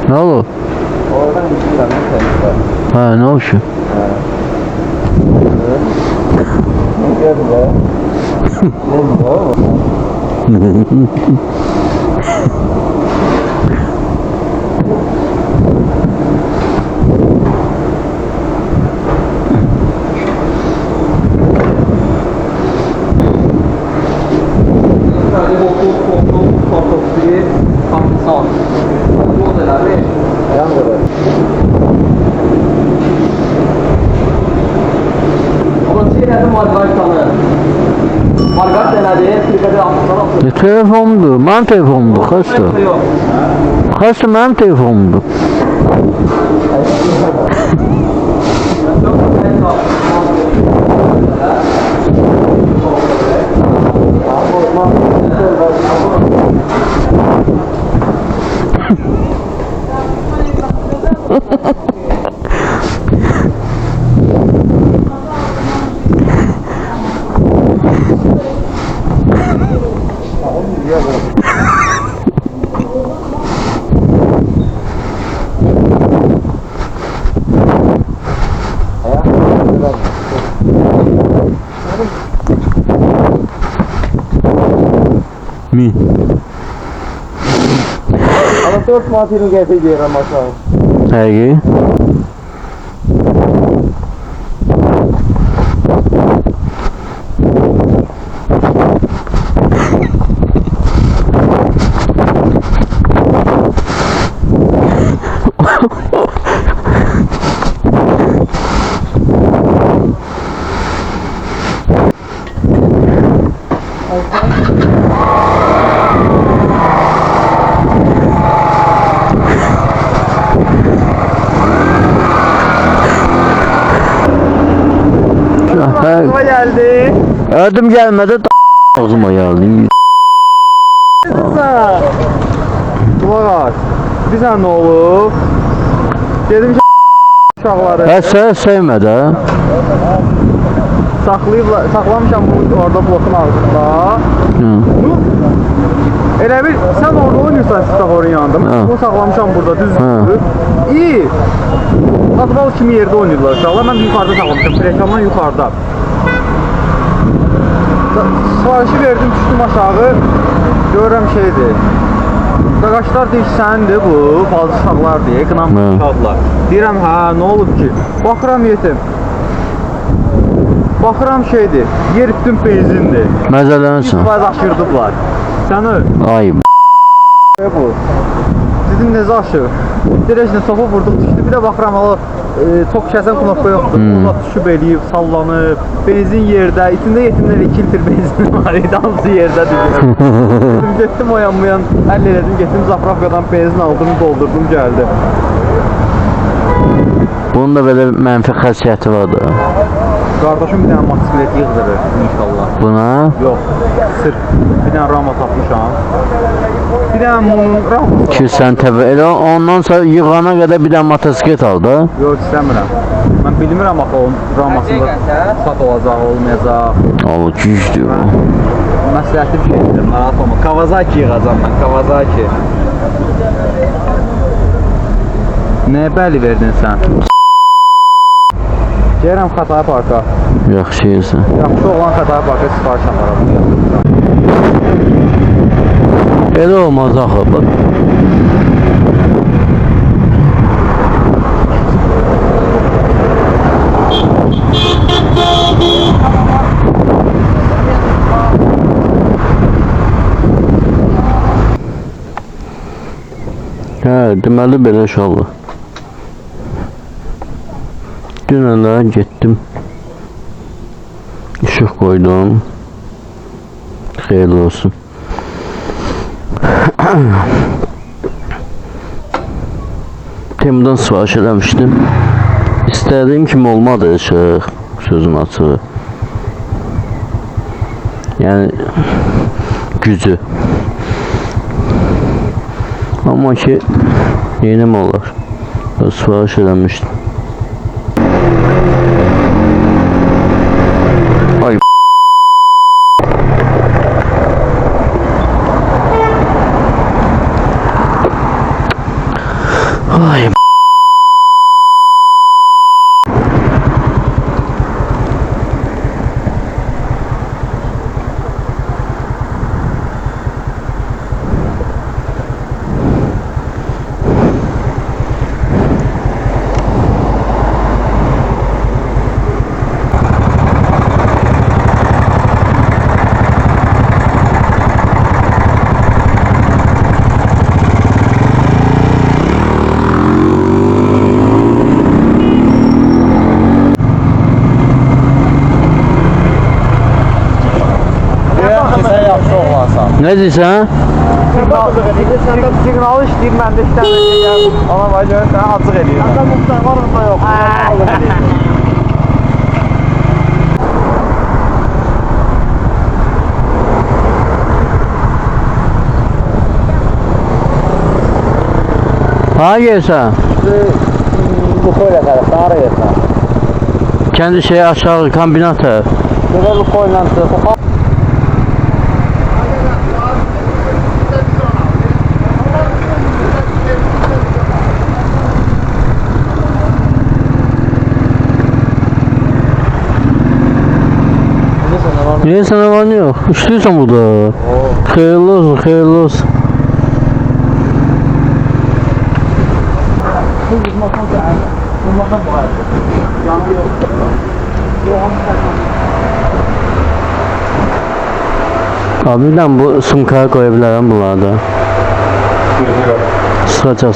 Ne oldu? Oradan gittiler mi temizler? Ha, ne oldu? Ne gördün ya? Ne oldu? Telefonumdu, mənim telefonumdu, xəstə. Xəstə mənim telefonumdu. Mi? Ama 4 manatını getireceğim aşağı. Həqiqi? Ağzıma geldi. Ödüm gelmedi, ağzıma geldi. Kulak. Bizə nə olub? Dedim ki uşaqları Sən sevmədi, hə? saxlamışam bunu orada blokun ağzında. Bu elə bir sən orada oynayırsan staforun yanında. Bunu saxlamışam burada düzdür. İyi. Futbol kimi yerdə oynayırlar uşaqlar. Mən yuxarıda saxlamışam. Prekamdan yuxarıda. Sifarişi verdim, düşdüm aşağı. Görürəm şeydir. Qaqaşlar deyir ki, səndir bu, bazı uşaqlar deyə, qınamlı uşaqlar. Deyirəm, hə, nə olub ki? Baxıram yetim. Baxıram şeydir, yer bütün benzindir. Məzələnsən. 100% aşırdıblar. Səni Ay bu. Dedim, necə aşır? Dirəclə topu vurduq, düşdü. Bir də baxıram, tok kəsən knopka yoxdur. Ona düşüb eləyib, sallanıb. Benzin yerdə, içində yetimlər 2 litr benzin var idi, hamısı yerdə düzülür. Dedim, getdim oyanmayan, həll elədim, getdim zapravkadan benzin aldım, doldurdum, gəldim. Bunun da belə mənfi xəsiyyəti vardı. Qardaşım bir dənə motosiklet yığdırır inşallah. Buna? Yox, sırf bir dənə rama tapmışam. Bir dənə bunun raması Ki sən təbii elə ondan sonra yığana qədər bir dənə motosiklet al da. yox, istəmirəm. Mən bilmirəm axı onun ramasında sat olacaq, olmayacaq. O gücdür o. Məsləhətli bir şeydir, narahat olma. Kawasaki yığacam mən, Kawasaki. Nəyə bəli verdin sən? Gəlirəm Xatay Parka. Yaxşı yersən. Yaxşı olan Xatay Parka sifariş aparam. Elə olmaz axı. Hə, deməli belə inşallah. Dünən də getdim. İşıq koydum. Xeyirli olsun. Temden sipariş eləmişdim. İstədiyim kimi olmadı işıq. Sözün açığı. Yani gücü. Ama ki yeni mi olur? Sipariş eləmişdim. Ay. Ay. Ne diyorsun? Siqnalı işləyir, məndə iki dənə şey gəlir. Ana vay görən sənə acıq eləyir. Məndə muhtar var, onda yox. Ha gelsen. Bu koyla tərəfdə, hara yersən? Kendi şey aşağı kombinatı. Belə bu koyla çıxır. Niye sana var yok? İşliyorsan burada. Hayırlı olsun, hayırlı olsun. Abi ben bu sımkaya koyabilirim bunlarda. Sıraca.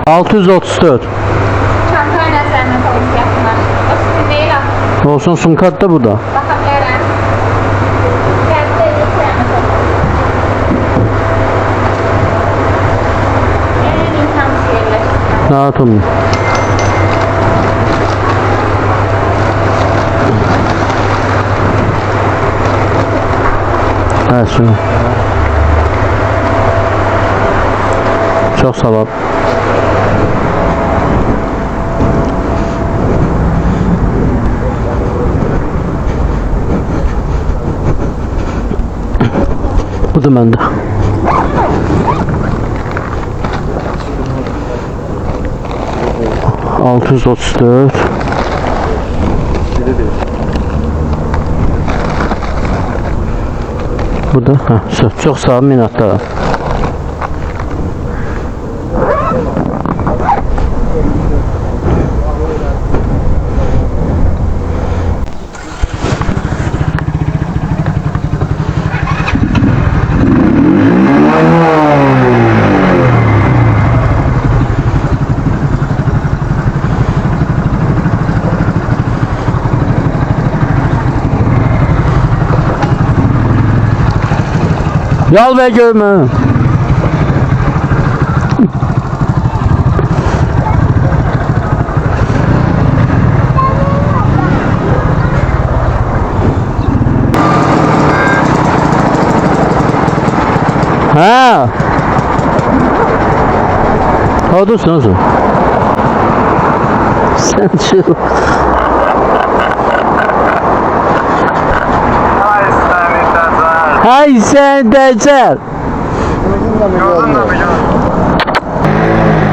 634. Çantayla sənin fiyatına. O sizin değil aslında. Olsun sumkat da bu da. Bakabilirim. Fiyatı da sənin en insan şeyler. Rahat olun. Evet şunu. Çok sağ ol. Bu da bende. ...634... Bu da... Çok sağ ol minnettarım. Yal ve görme. Ha. Oradasın nasıl? Sen çıl. Hay sen decel.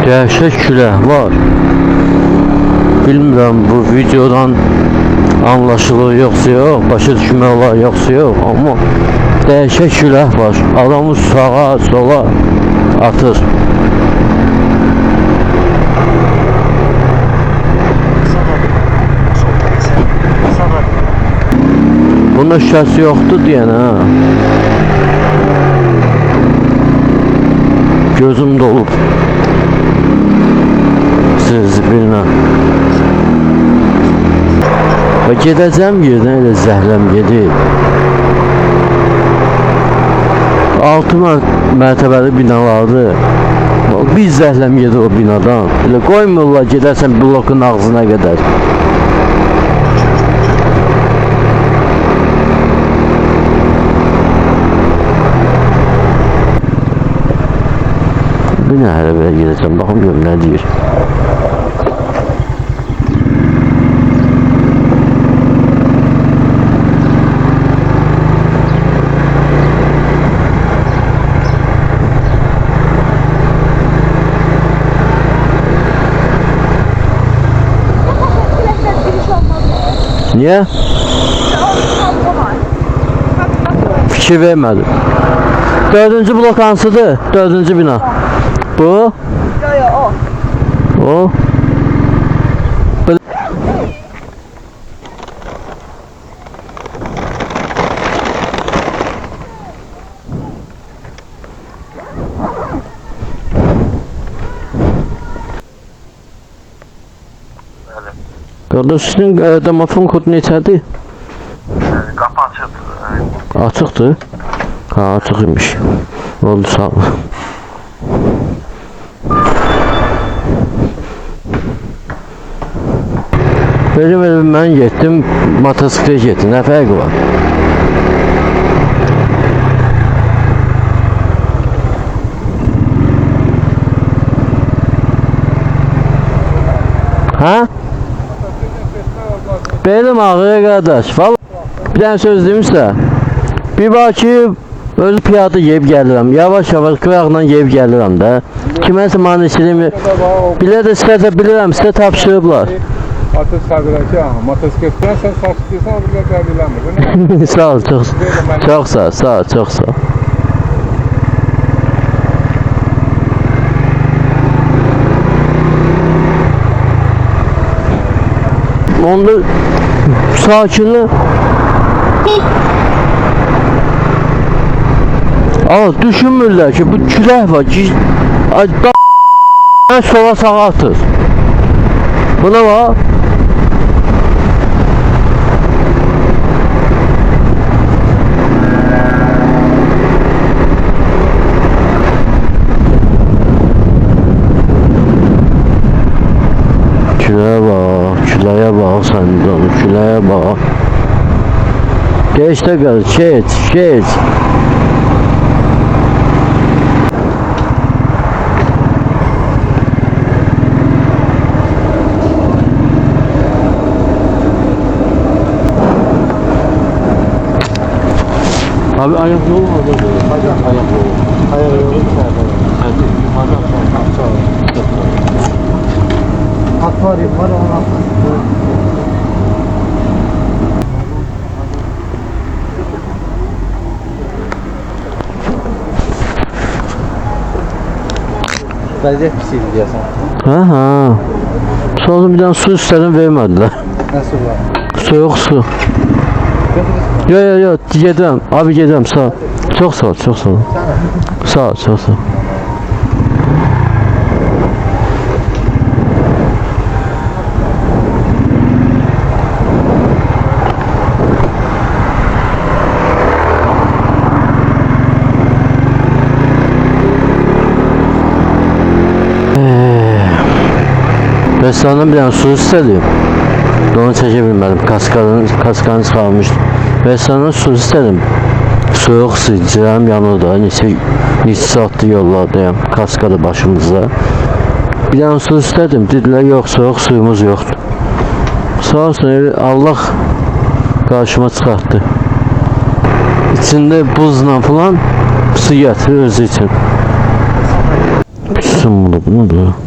Gerçek külah var. Bilmirəm bu videodan anlaşılır yoksa yok, başa düşmək olar yoksa yok, amma dəhşət külah var. Adamı sağa sola atır. Bunda şübhəsi yoxdur deyən ha. Gözüm dolub. bilirsiniz birinə. Və gedəcəm yerdən elə zəhləm gedir. 6 mərtəbəli binalardır. Bir zəhləm gedir o binadan. Elə qoymurlar gedərsən blokun ağzına qədər. Bir nə hələ belə gedəcəm, baxım görüm nə deyir. Niye? Fikir vermedim. 4. blok hansıdır? 4. bina. Bu? Yo o. O? Kardeş sizin domofon kodu neçədir? Qapı açıqdır. Açıqdır. Ha, açıq imiş. Oldu sağ ol. Böyle ben getdim, motosiklet getdim. Nə fərqi var? Ha? Benim ağrıya kardeş. Vallahi bir tane söz demişsə, bir bak ki özü piyada yeyib gəlirəm. Yavaş-yavaş qıraqla yeyib gəlirəm də. Kiməsə mənə işlemi bilə də istəsə bilirəm, sizə tapşırıblar. Atı sabirəki motosikletdən sən saçdıysan o bile qəbiləmir. Sağ ol, çox sağ ol, çox sağ ol. Onda sakinli. Ama düşünmürlər ki bu külək var ki sola sağa atır. Buna bak. Küləyə bax sən də, küləyə bax. Geç də qal, geç. Abi ayak yolu var da böyle. Ayak yolu. Hayır, Hadi. akvaryum var ona. Vəziyyət pis idi deyəsən. Ha. Sonra bir tane su istedim vermediler. Nəsə var? Soğuk su. Yo gedirəm. Abi gedirəm sağ ol. Çox sağ ol. Sağ ol, çox sağ ol. Ben senden bir tane su istedim. Onu çekebilmedim. Kaskanı kalmıştı. Ben sana su istedim. Soğuk su içirəm yanında. Neçə saatdir yollardayım. Kaskada başımızda. Bir tane su istedim. Dediler yok, soğuk suyumuz yoktu. Sağ olsun Allah karşıma çıkarttı. İçinde buzla falan su getirir özü için. Pişsin bunu, bu nedir?